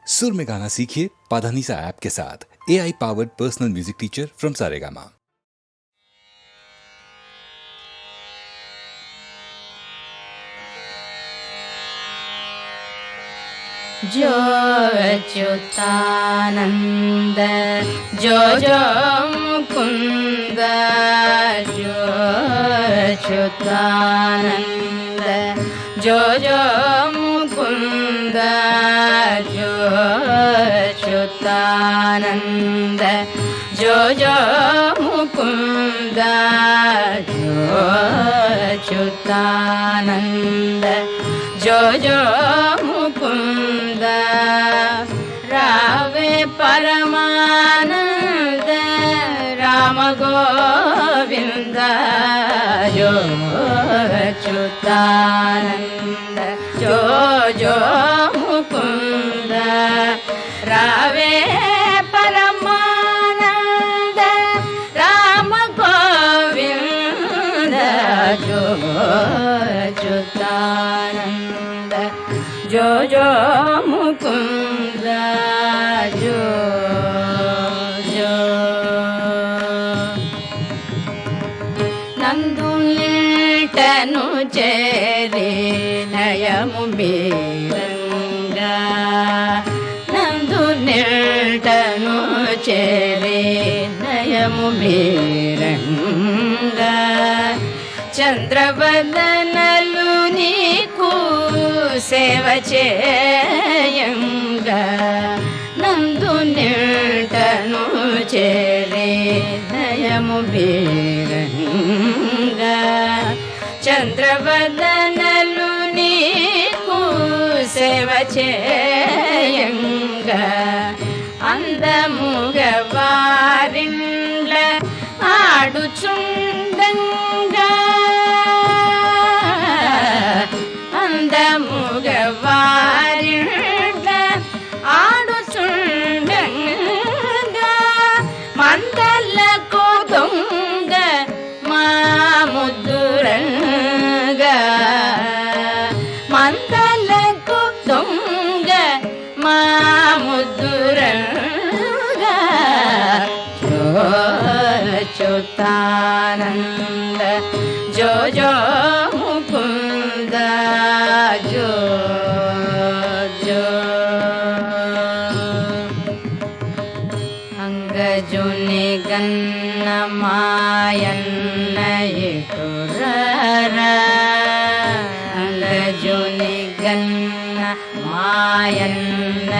सुर में गाना सीखिए पाधानीसा ऐप के साथ। AI powered personal music teacher from Saregama. जो अच्युतानंद जो जो मुकुंद जो अच्युतानंद जो जो मुकुंद जो अच्युतानंद जो जो मुकुंद जो अच्युतानंद जो जो मुकुंद रावे परमानंद राम गोविंद जो अच्युतानंद जो जो मुकुंद रावे परमानंद राम गोविंद जो अच्युतानंद जो जो मुकुंद जो जो నందులేటను చేరి నయము మీరంగా నందులేటను చేరి నయము మీరంగా చంద్రవదనలు నీకు సేవ చేయంగా నందు నిటను చేరే నయము బీరంగా చంద్రవదనలు నీకు సేవ చేయంగా అందముగ వారిండ్ల ఆడుచుండంగా అందముగ వారిండ్ల ఆడుచుండంగా మందలకు దొంగ మా ముద్దురంగా మందలకు దొంగ మా ముద్దురంగా జో అచ్యుతానంద జో జో ముకుంద జో జో అంగజుని గన్న మాయన్న ఎటురర అంగజుని గన్న మాయన్న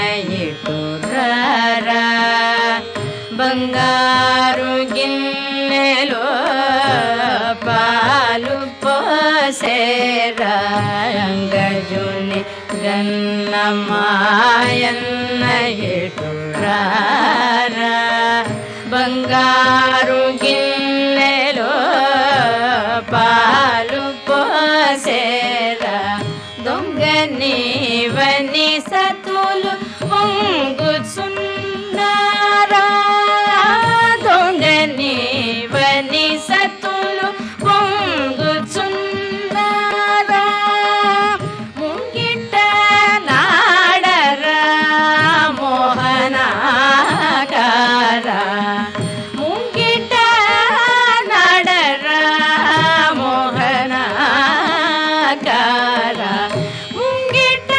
ఎటురర బంగారు గిన్నెలో పాలు పోసేరా అంగజుని గన్న మాయన్న ఎటురారా బంగారు గిన్నెలో పాలు పోసేరా దొంగ నీవని సతులు పొంగుచున్నారా దొంగ నీవని సతులు పొంగుచున్నారా ముంగిట నాడరా మోహనాకారా ముంగిట నాడరా మోహనాకారా ముంగిట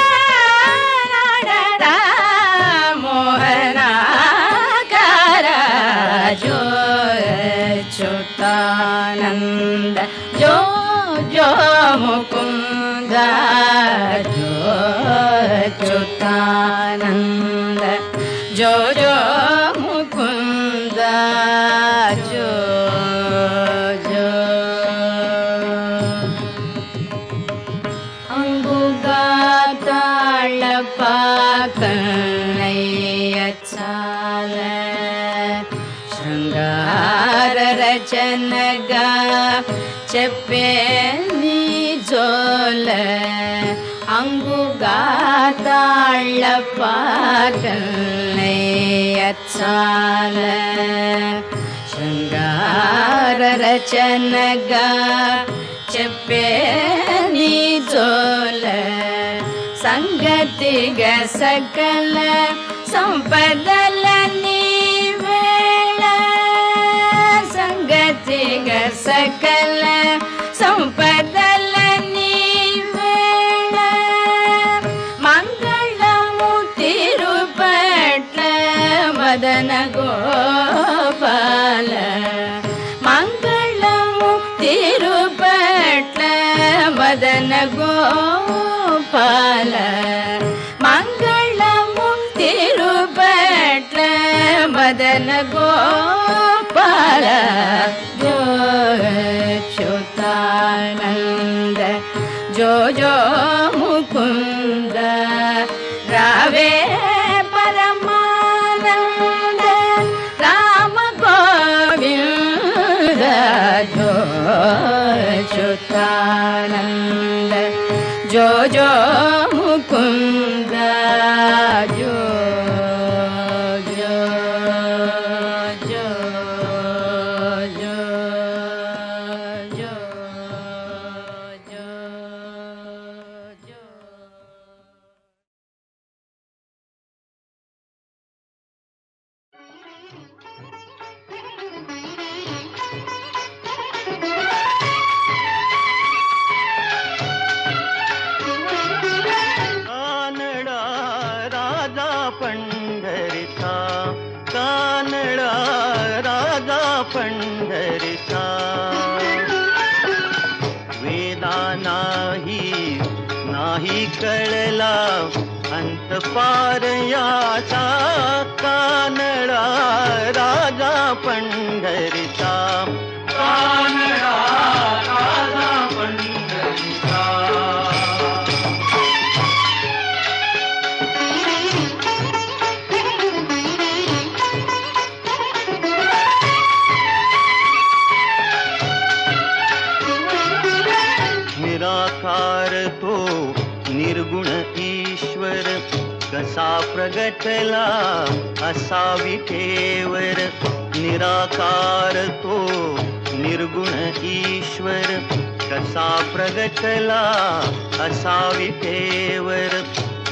నాడరా మోహనాకారా జో అచ్యుతానంద జో జో ముకుంద జో అచ్యుతానంద జో జో ముకుంద జో జో అంగుగా తాళపాకన్నయ్య చాల శృంగార రచనగా చెప్పే నీ జోల అంగుగా తాళపాకన్నయ్య చాల శృంగార రచనగా చెప్పే నీ జోల ಸಂಗತಿಗ ಸಕಲ ಸಂಪದಲ ನೀವೇಳ ಸಂಗತಿಗ ಸಕಲ ಸಂಪದಲ ನೀವೇಳ ಮಂಗಳಮು ತಿರುಪಟ್ಲ ಮದನ ಗೋಪಾಲ ಮಂಗಳಮು ತಿರುಪಟ್ಲ ಮದನ ಗೋಪಾಲ ಮಂಗಳಮು ತಿರುಪಟ್ಲ ಮದನ ಗೋಪಾಲ ಜೋ ಚ್ಯುತಾನಂದ ಜೋ ಜೋ ಮುಕುಂದ ರಾವೇ ಪರಮಾನಂದ ರಾಮ ಗೋವಿಂದ ಜೋ ಚ್ಯುತಾನಂದ ಜೋ ಜೋ ಮುಕುಂದ ಜೋ ಜೋ ಜೋ ಜೋ ಜೋ ಜೋ ಜೋ. कानडा राजा पंढरीचा कानडा राजा पंढरीचा वेदा नाही कळला अंत पार याचा कानडा राजा पंढरीचा कानडा राजा पंढरीचा. निराकार तो निर्गुण ईश्वर कसा प्रगटला असा विठेवर निराकार तो निर्गुण ईश्वर कसा प्रगटला असा विठेवर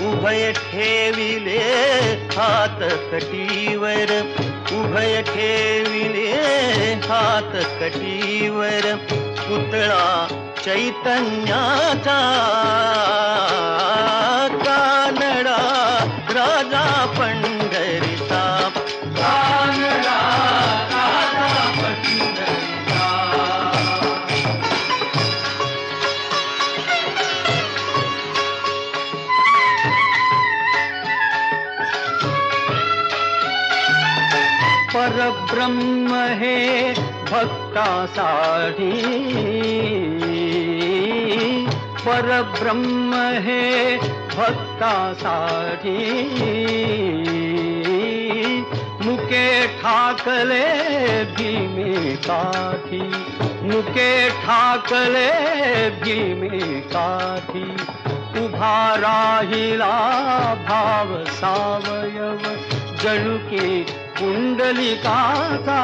उभय ठेविले हात कटीवर उभय ठेविले हात कटीवर पुतळा चैतन्याचा कानडा राजा पंढरीचा कानडा राजा पंढरीचा. परब्रह्म हे भक्तासाठी परब्रह्म हे भक्तासाठी मुके ठाकले भीमेकाठी मुके ठाकले भीमेकाठी उभा राहिला भाव सावयव जणुके पुंडलिकाचा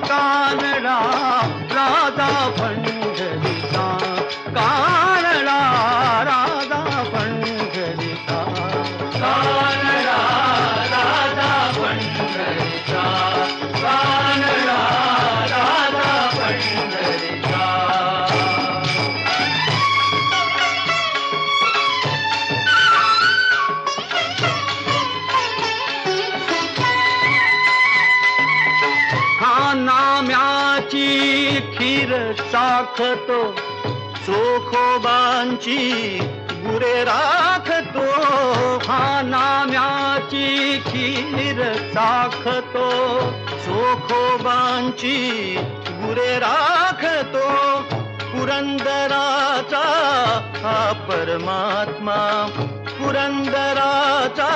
कानडा राजा पंढरीचा कानडा राजा पंढरीचा कानडा राजा पंढरीचा कानडा राजा पंढरीचा. नाम्याची खीर चाखतो चोखोबांची गुरे राखतो हा नाम्याची खीर चाखतो चोखोबांची गुरे राखतो पुरंदराचा हा परमात्मा पुरंदराचा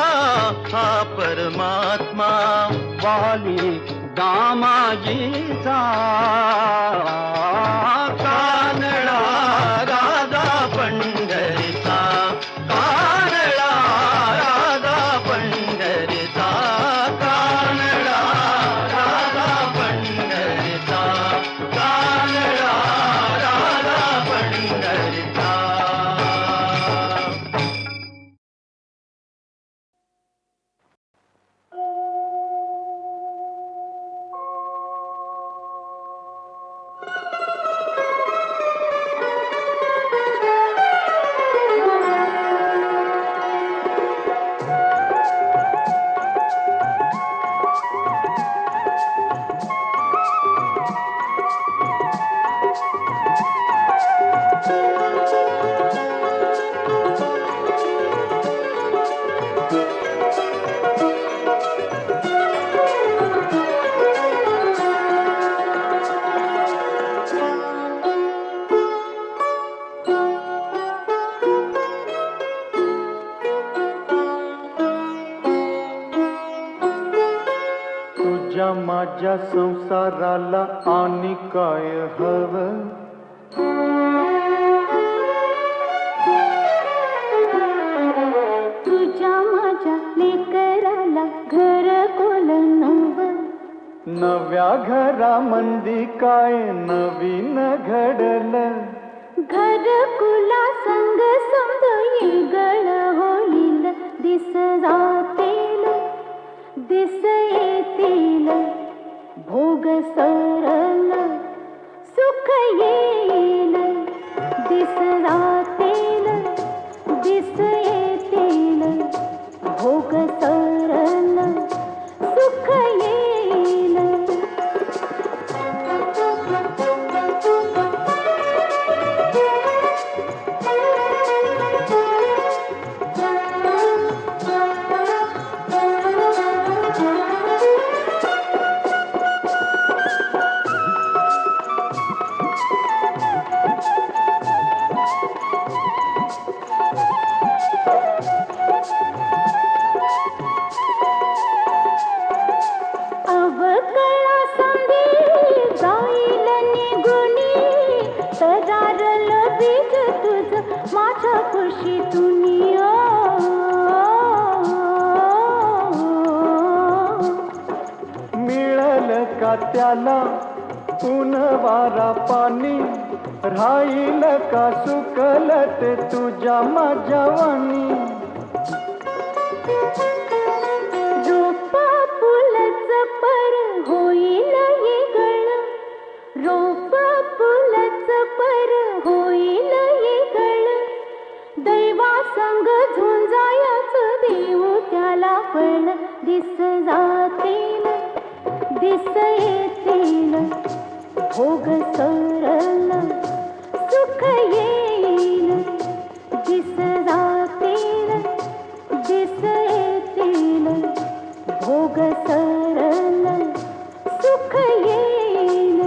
हा परमात्मा वाली दामाजीचा कानडा राजा पंढरीचा कानडा राजा पंढरीचा कानडा राजा पंढरीचा कानडा राजा पंढरीचा. तुझ्या माझ्या संसाराला आणि काय हवं? तुझ्या माझ्या लेकराला घर कोल नवं. नव्या घरामंदी काय नवीन घडलं? घरकुला संग समज येगळ होईल. दिस जातील दिस येतील भोग सरल सुख येईल. दिस जातील दिस येतील भोग सरल सुख येईल. अवकळा संधी जाईल निगुणी. तरारल बीज तुझ माझ्या खुशीतून. मिळल का त्याला ऊन वारा पाणी? राहील का सुकल ते तुझ्या माझ्या वाणी? रोपा फुलच पर होईल येगळ. रोपा फुलच पर होईल येगळ. दैवा संग झुंजायच देऊ त्याला फळ. दिस जातील दिस येतील भोग सरल सुख येईल. दिस जातील दिस येतील भोग सरल सुख येईल.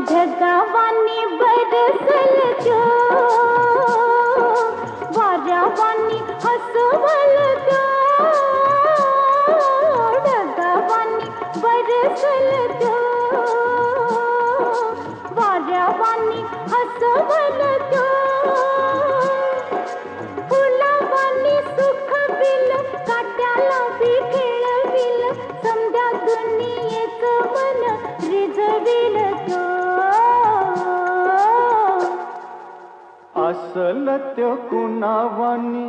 जगावानी बरसल जो वाऱ्यावानी हसवल जो. जगावानी बरसल जो वाऱ्यावानी हसवल जो. फुलावानी सुख बिल काट्याला बी खेळविल. समजा दुनियेच मन रिझविल जो. असल त्यो कुणावानी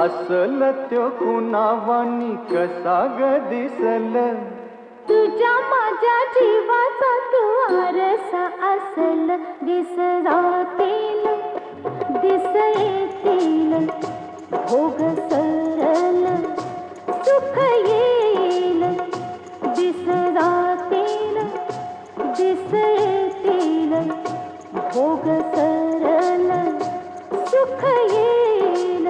असल त्यो कुणावानी कसा ग दिसल? तुझ्या माझ्या जीवाचा तू आरसा असल. दिस जातील दिस येतील भोग सरल सुख येईल. दिस जातील दिस येतील भोग सरल सुख येईल.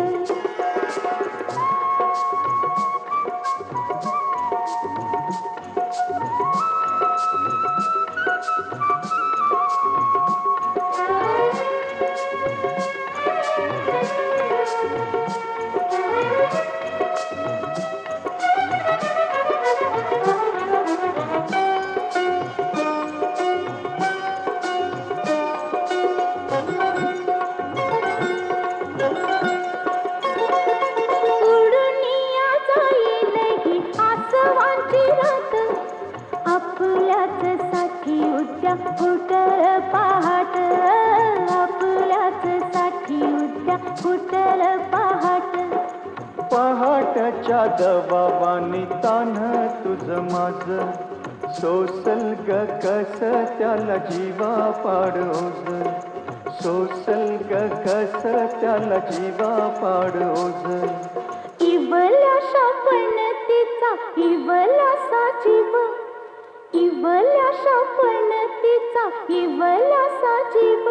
फुटल पहाट आपल्याच साठी उद्या फुटल पहाट. पहाटच्या दबावानी तान तुझ माझ सोसल ग कस त्याला जीवा पाडोज. सोसल ग कस त्याला जीवा पाडोज. इवल्याशा पणतीचा इवल्यासा जीव इवल्याशा पणतीचा त्याचा इवलासा जीव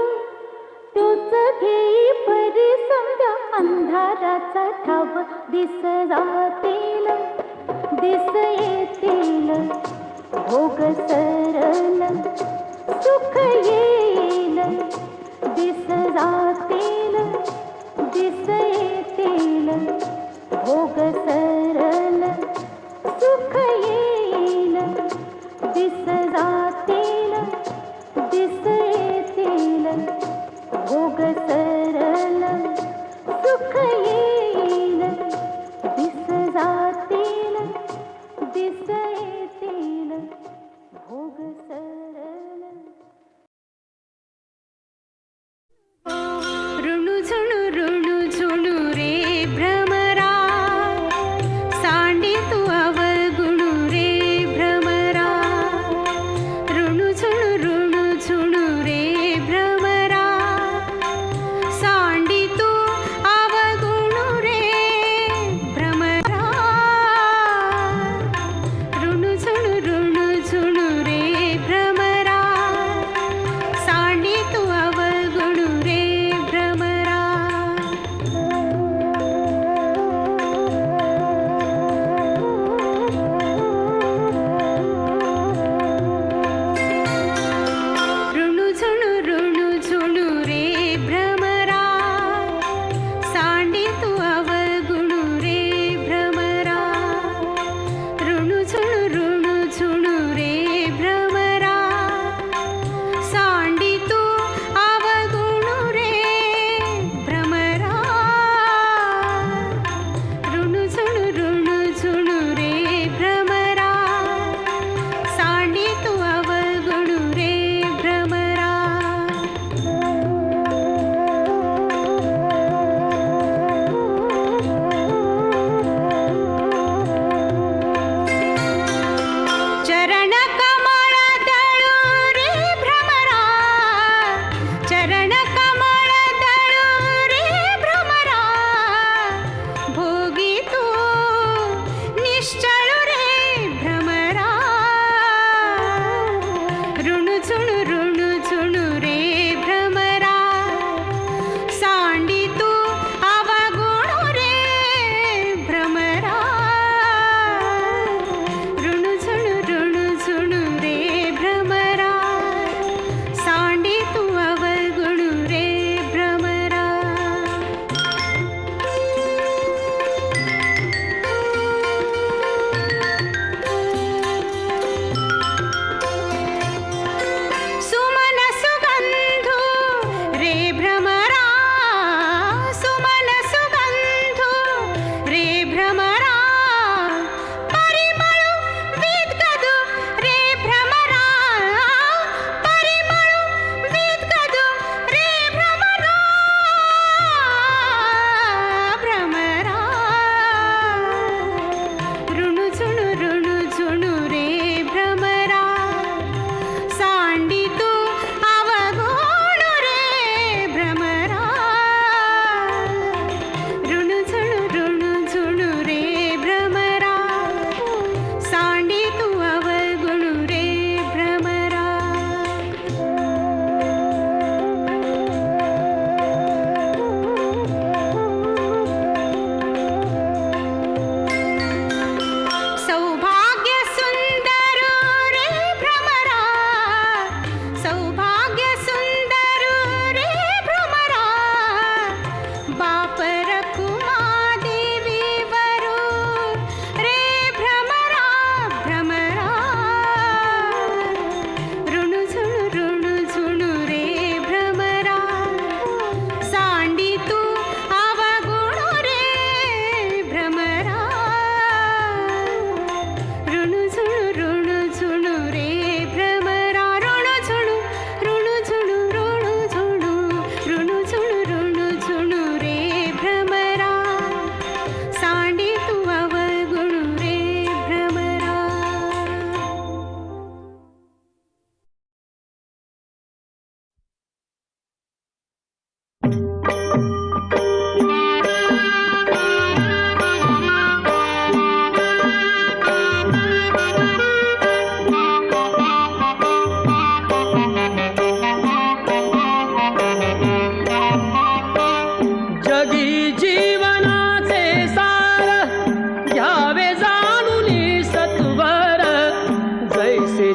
तोच घेई परी समजा अंधाराचा ठाव दिस जातील दिस येतील भोग सरल सुख येईल दिस जातील दिस येतील भोग सरल सुख येईल दिस जातील दिस येतील भोग सरल सुख येईल दिस जातील दिस येतील भोग सरल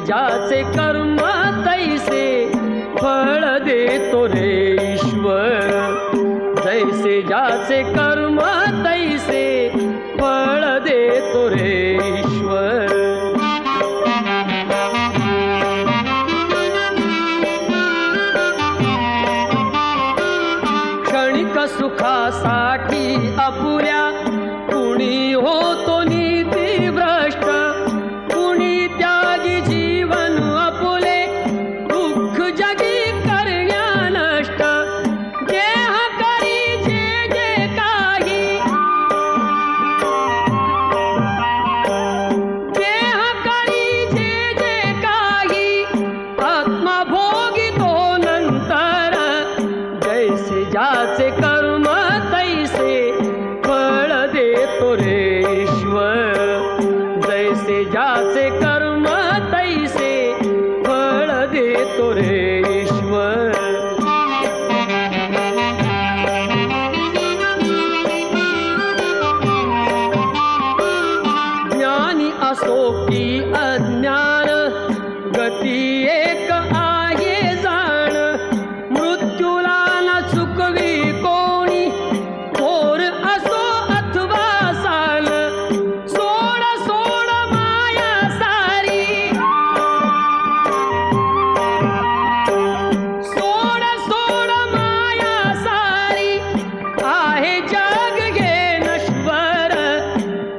ज्याचे कर्म तैसे फळ देतो रे ईश्वर. जैसे ज्याचे कर्म तैसे फळ देतो रे ईश्वर. क्षणिक सुखासाठी अपुऱ्या कुणी होतो नीती भ्रष्ट. कुणी त्यागी जीवन अपुले दुःख जगी करण्या नष्ट. देह करी जे जे काही देह करी जे जे काही आत्मा भोगितो नंतर. जैसे ज्याचे कर्म तैसे फळ देतो रे ईश्वर. जैसे ज्याचे कर्म तैसे फळ देतो रे ईश्वर. ज्ञानी असो की अज्ञान गती एक आहे जाण. मृत्यूला न चुकवी कोणी थोर असो अथवा साल. सोड सोड माया सारी सोड सोड माया सारी आहे जग घे नश्वर.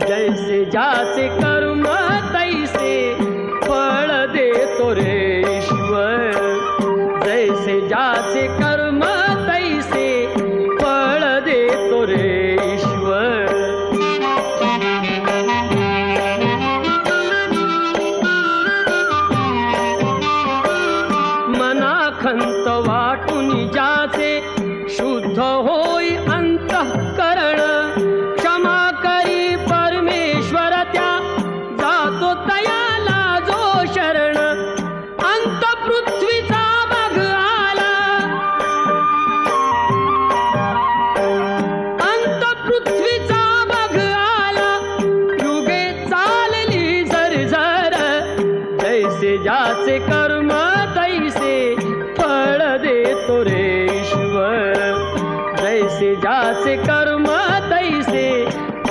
जैसे ज्याचे कर्म तैसे फळ देतो रे ईश्वर. जैसे ज्याचे कर्म तैसे फळ देतो रे ईश्वर. मनाखंत वाटून ज्याचे शुद्ध होई अंतःकरण. क्षमा करी परमेश्वर त्या जातो तयाला जो शरण. अंत पृथ्वीचा बघ आला अंत पृथ्वीचा बघ आला. युगे चालली झरझर. जैसे ज्याचे कर्म तैसे फळ देतो रे ईश्वर. जैसे ज्याचे कर्म तैसे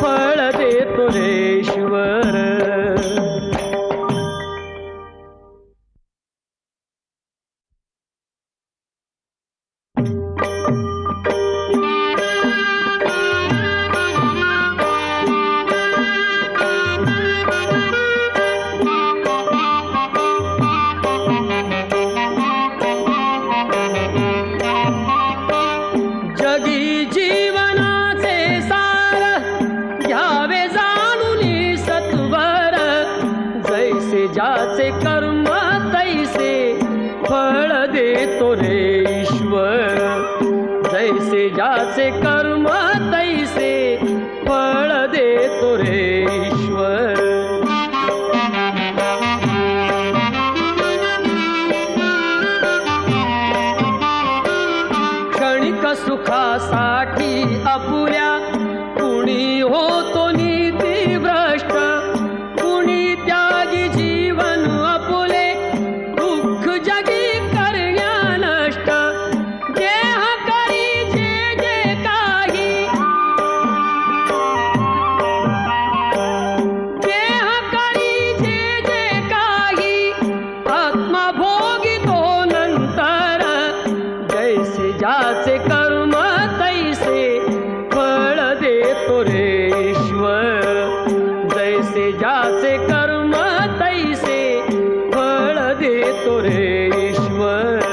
फळ देतो रे ईश्वर. जगी जीवनाचे सार घ्यावे जाणून सत्वर. जैसे ज्याचे कर्म तैसे फळ देतो रे ईश्वर. जैसे ज्याचे कर्म तैसे फळ देतो रे ईश्वर. क्षणिक सुखासाठी अपुऱ्या कुणी होतो नीती भ्रष्ट. कुणी त्यागी जीवन अपुले दुःख जगी करण्या नष्ट. देह करी जे जे काही देह करी जे जे काही आत्मा भोगितो नंतर. जैसे ज्याचे कर्म तैसे फळ देतो रे ईश्वर. जैसे ज्याचे कर्म तैसे फळ देतो रे ईश्वर.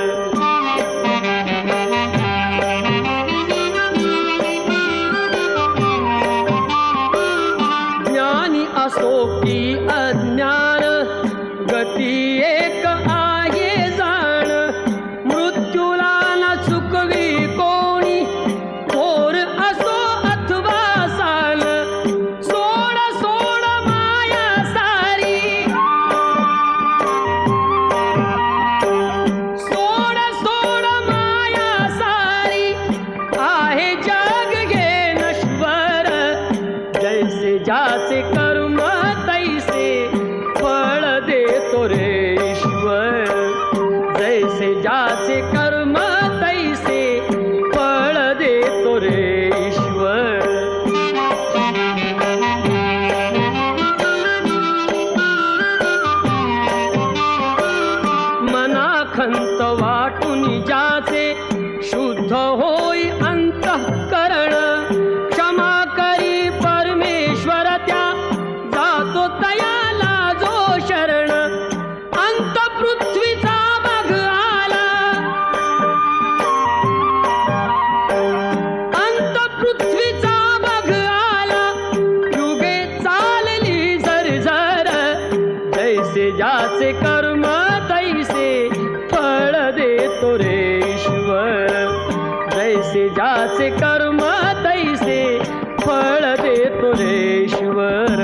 ज्ञानी असो की अज्ञान गती एक आहे जाण. मृत्यूला न चुकवी कोणी थोर असो अथवा साल. सोड सोड माया सारी सोड सोड माया सारी आहे जग घे नश्वर. जैसे ज्याचे कर्म तैसे फळ देतो रे ज्याचे कर्म तैसे फळ देतो रे ईश्वर. मनाखंत वाटून ज्याचे शुद्ध होई अंतःकरण, क्षमा करी परमेश्वर त्या जातो तयाला जो शरण. अंत पृथ्वीचा बघ आला, अंत पृथ्वीचा बघ आला, युगे चालली झरझर. जैसे ज्याचे कर्म तैसे फळ देतो रे ईश्वर. जैसे ज्याचे कर्म तैसे फळ देतो रे ईश्वर.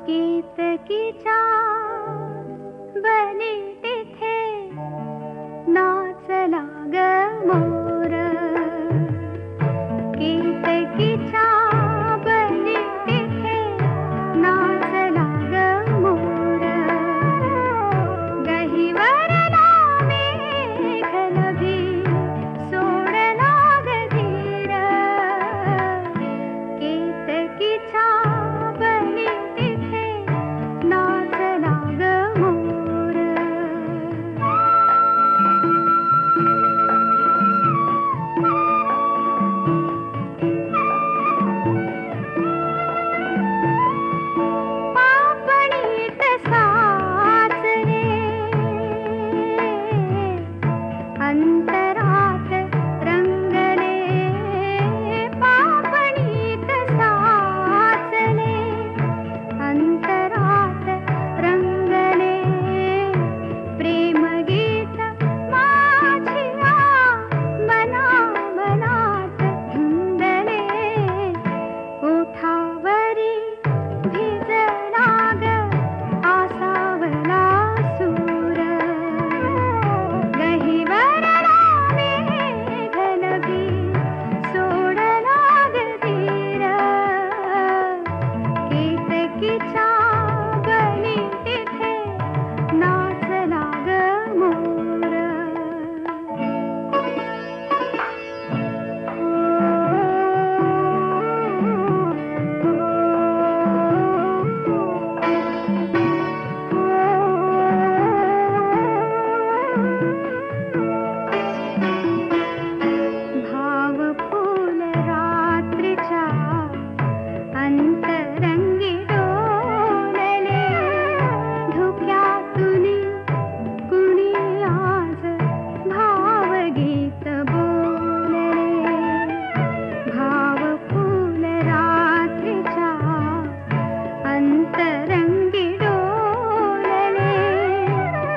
केतकीच्या बनी तिथे नाचला ग मोर. केतकीच्या बनी तिथे नाचला ग मोर. गहिवरला मेघनभी सोडला ग धीर. केतकीच्या बनी तिथे नाचला ग मोर. पापणीत साचले अंतरात रंगले. पापणीत साचले अंतरात रंगले. प्रेमगीत माझिया मना मनात धुंदले. ओठावरी भिजला ग आसावला सूर. गहिवरला मेघनभी सोडला ग धीर. केतकीच्या बनी तिथे नाचला ग मोर. भाव फूल रात्रीच्या अंतरंगी डोलले. धुक्यातुनी कुणी आज भावगीत बोलले. भाव फूल रात्रीच्या अंतरंगी डोलले.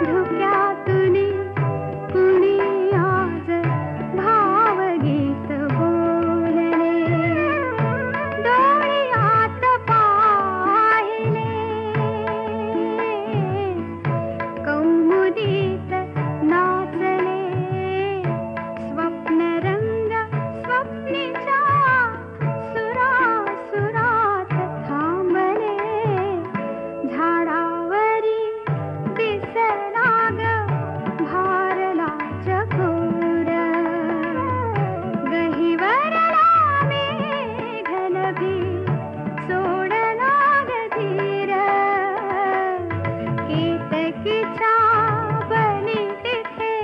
धुक्यातुनी कुणी आज भावगीत बोलले. डोळ्यात पाहिले कौमुदीत नाचले. स्वप्नरंग स्वप्नीच्या सुरासुरात थांबले. झाडावरी दिसला ग भारला चकोर. गहिवरला मेघनभी सोडला ग धीर. केतकीच्या बनी तिथे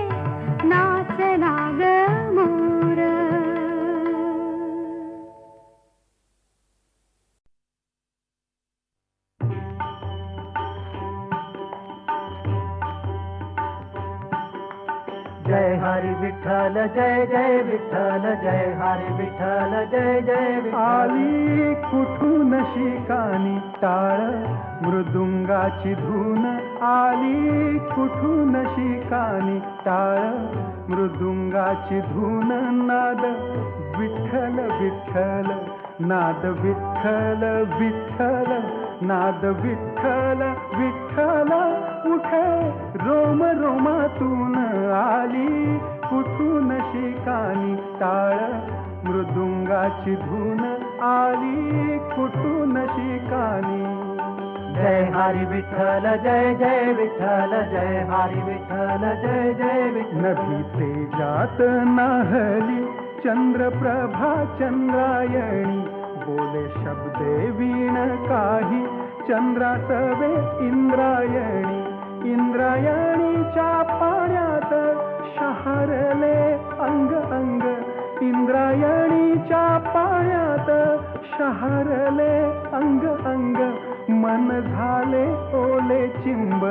नाचला ग मोर. जय हरी विठ्ठल जय जय विठ्ठल. जय हरी विठ्ठल जय जय विठ्ठल. आली कुठून शिकानी टाळ मृदुंगाची धून. आली कुठून शिकानी टाळ मृदुंगाची धून. नाद विठ्ठल विठ्ठल नाद विठ्ठल विठ्ठल नाद विठ्ठल विठ्ठल उठे रोम रोमातून आली कुठून शिकानी टाळ मृदुंगाची धून आली कुठून शिकानी जय हरी विठ्ठल जय जय विठ्ठल जय हरी विठ्ठल जय जय विठ्ठल नभी तेजात नाहली चंद्रप्रभा चंद्रायणी बोले शब्दे वीण काही चंद्रासवे इंद्रायणी इंद्रायणीच्या पाण्यात शहरले अंग अंग इंद्रायणीच्या पाण्यात शहरले अंग अंग मन झाले ओले चिंब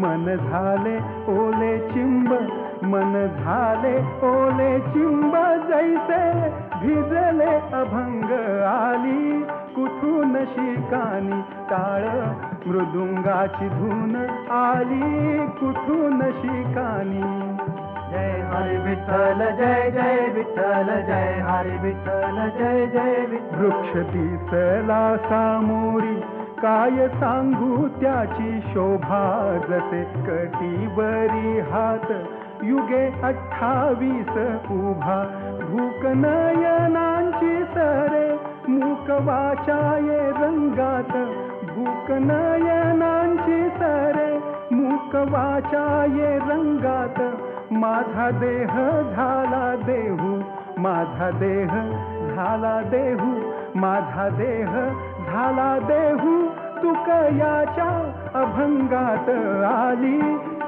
मन झाले ओले चिंब मन झाले ओले चिंब जैसे भिजले अभंग आली कुठून शिकानी टाळ मृदुंगाची धून आली कुठून शिकानी जय हरी विठ्ठल जय जय विठ्ठल जय हरी विठ्ठल जय जय वृक्ष दिसला सामोरी काय सांगू त्याची शोभा जसे कटीवरी हात युगे 28 उभा भूक नयनांची सरे मूक वाचाये रंगात भूक नयनांची सरे मूक वाचाये रंगात माझा देह झाला देहू माझा देह झाला देहू माझा देह झाला देहू तुकयाच्या अभंगात आली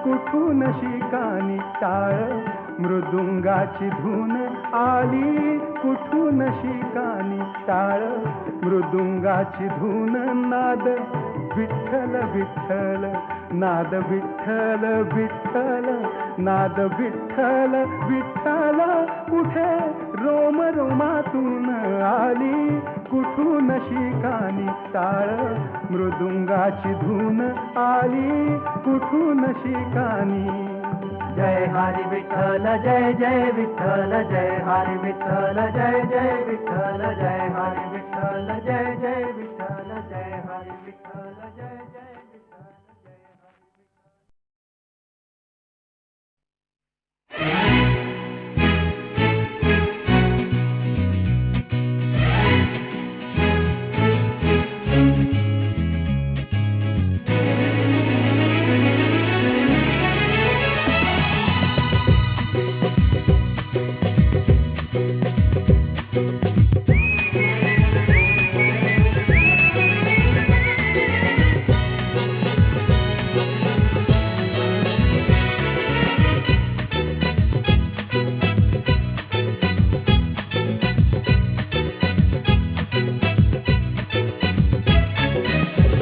कुठून शिकानी टाळ मृदुंगाची धून आली कुठून शिकानी टाळ मृदुंगाची धून नाद विठ्ठल विठ्ठल नाद विठ्ठल विठ्ठल नाद विठ्ठल विठ्ठल कुठे रोम रोमातून आली कुठून शिकानी टाळ मृदुंगाची धून आली कुठून शिकानी जय हरी विठ्ठल जय जय विठ्ठल जय हरी विठ्ठल जय जय विठ्ठल जय हरी विठ्ठल जय जय विठ्ठल जय हरी विठ्ठल जय जय विठ्ठल जय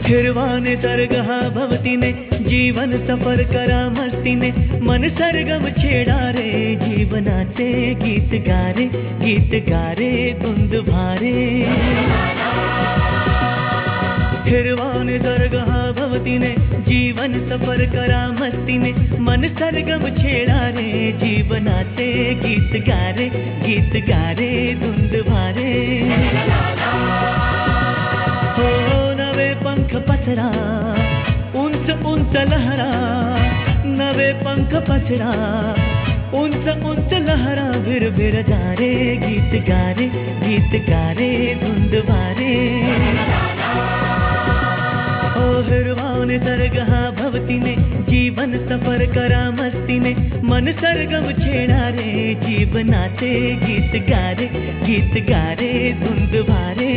फिरवाने तरगहा भवतीने जीवन सफर करा मस्तीने मन सरगम छेडा रे जीवनाचे गीत गारे धुंद भारे फिरवाने तरगहा भवतीने जीवन सफर करा मस्तीने मन सरगम छेडा रे जीवनाचे गीत गारे धुंद भारे हो नवे पंख पसरा उंच उंच लहरा नवे पंख पसरा उंच उंच लहरा भिर भिर जा रे गीत गारे धुंद भारे ओ हिरवाने सरगहा भवतीने जीवन सफर करा मस्तीने मन सरगम छेडा रे जीवनाचे गीत गारे धुंद भारे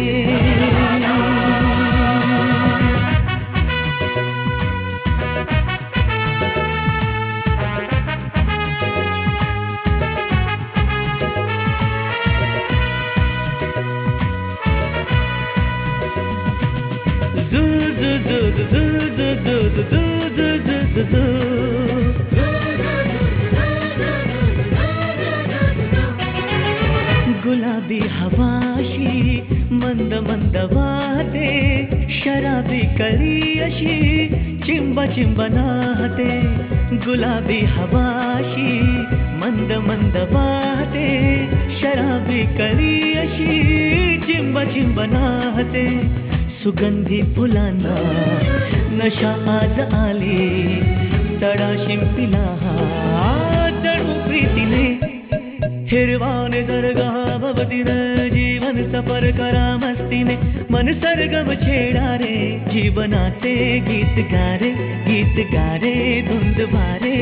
गुलाबी हवाशी मंद मंद वाहते शराबी कळी अशी चिंब चिंब नाहते गुलाबी हवाशी मंद मंद वाहते शराबी कळी अशी चिंब चिंब नाहते सुगंधी फुलांना नशा आज आली, तडा शिंपिला जणू प्रीतीने. हिरवा निसर्ग भवतीने, जीवन सफर करा मस्तीने. मन सरगम छेडा रे, जीवनाचे गीत गारे, गीत गारे धुंद भारे.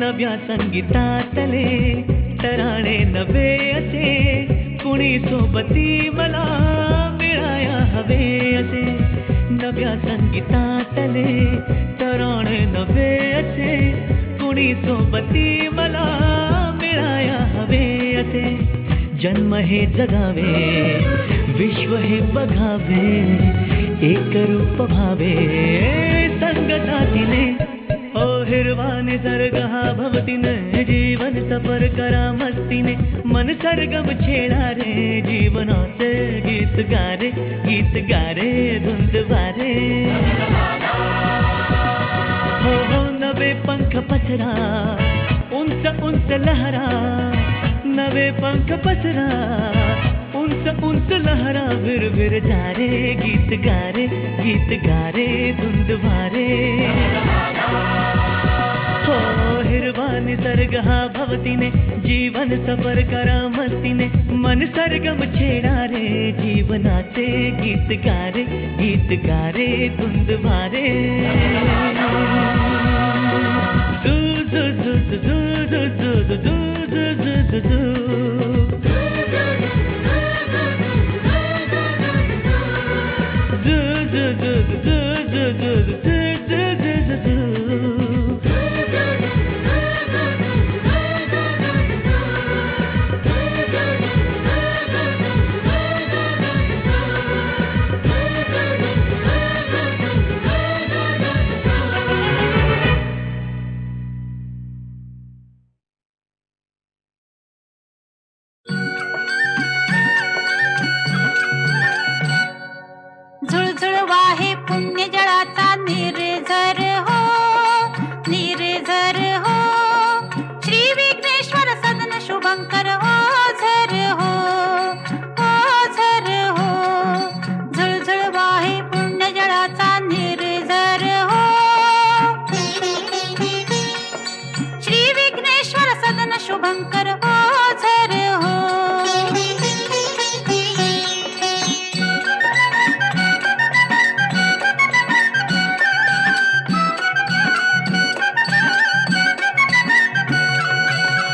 नव्या संगीतातले तराणे नवे असे, कुणी सोबती मला मिळाया हवे असे. नव्या संगीतातले तराणे नवे असे, कुणी सोबती मला मिळाया हवे असे. जन्म हे जगावे, विश्व हे बघावे, एक रूप भावे संगतातीने. ओ हिरवा निसर्ग हा भवतीने, जीवन सफर करा मस्तीने. मन सरगम छेडा रे, जीवनाचे गीत गारे, गीत गारे धुंद वारे. हो हो नवे पंख पसरा, उंच उंच लहरा. नवे पंख पसरा, उंच उंच लहरा. विर विर जा रे, गीत गारे, गीत गारे धुंद वारे. हो हिरवा निसर्ग हा भवतीने, जीवन सफर करा मस्तीने. मन सरगम छेडा रे, जीवनाचे गीत गारे, गीत गारे धुंद भारे. जू जू जू जू जू जू जू जू जू जू जू. झुळझुळ वाहे पुण्य जळाचा निर्झर हो, निर्झर हो. श्री विघ्नेश्वर सदन शुभंकर ओझर हो, ओझर हो. झुळझुळ वाहे पुण्य जळाचा निर्झर हो. श्री विघ्नेश्वर सदन शुभंकर ओझर हो.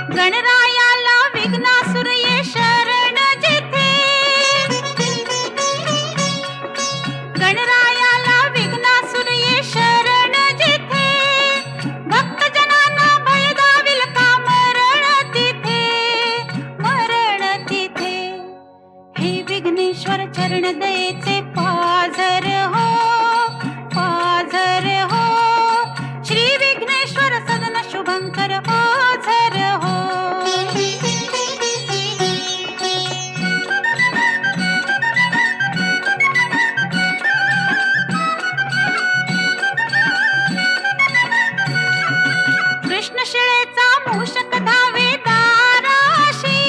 गणरायाला विघ्नासुर ये शरण जिथे, गणरायाला विघ्नासुर ये शरण जिथे. भक्तजनांना भय दाविल का मरण तिथे, मरण तिथे. हे विघ्नेश्वर चरण दयेचे पाझर हो, पाझर हो. श्री विघ्नेश्वर सदन शुभंकर ओझर हो. कृष्णशिळेचा मूषक धावे दाराशी,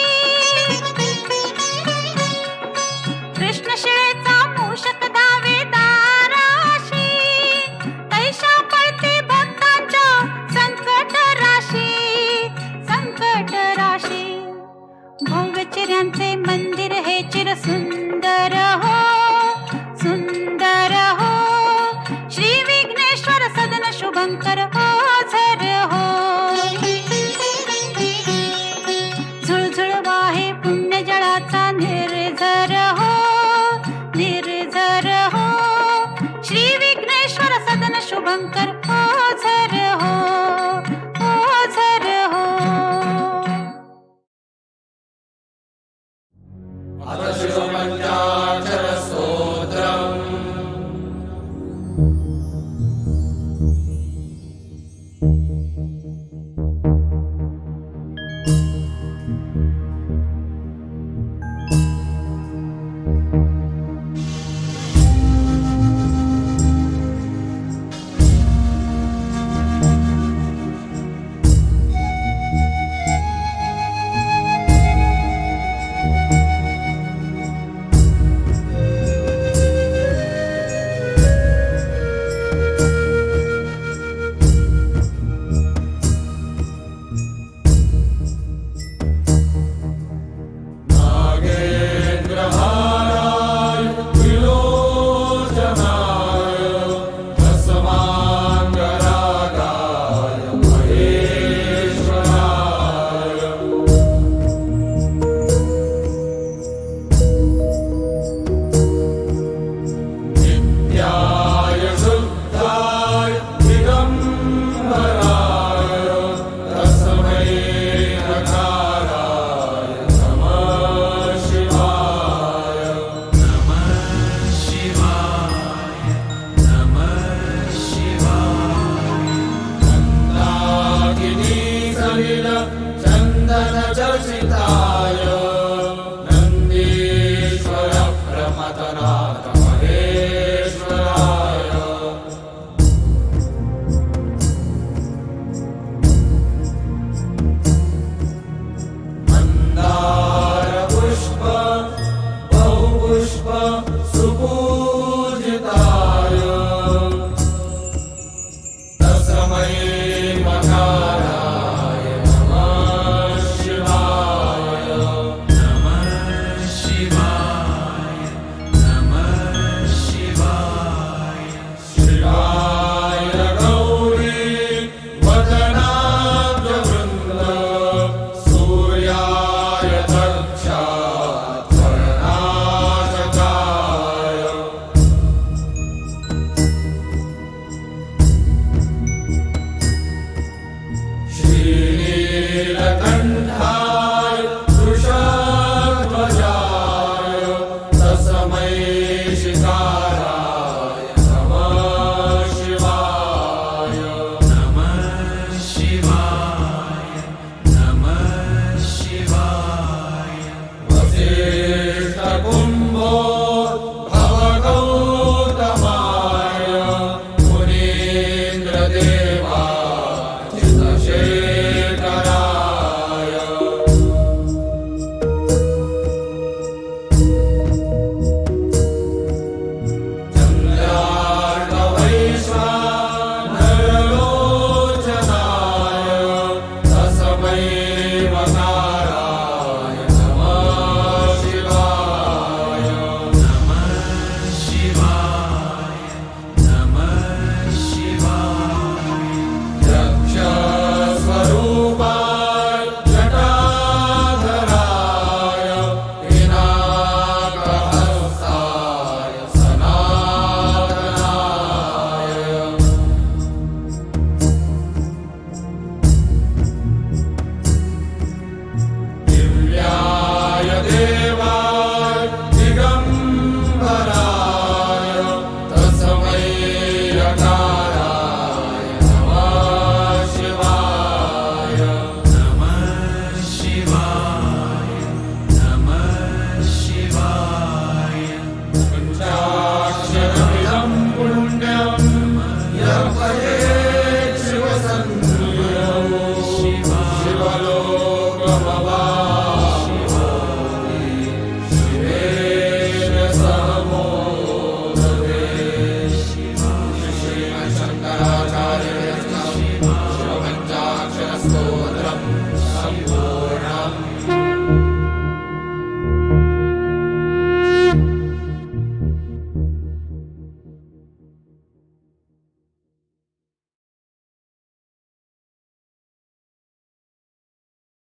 कृष्णशिळेचा मूषक धावे दाराशी. तैशा पळते भक्तांच्या संकट राशी, संकट राशी. भव्य चिऱ्यांचे मंदिर हे चिर सुंदर हो, सुंदर हो. श्री विघ्नेश्वर सदन शुभंकर ओझर हो. झुळझुळ वाहे पुण्य जळाचा निर्झर हो, निर्झर हो. श्री विघ्नेश्वर सदन शुभंकर ओझर हो. अथ शिवपञ्चामृतम्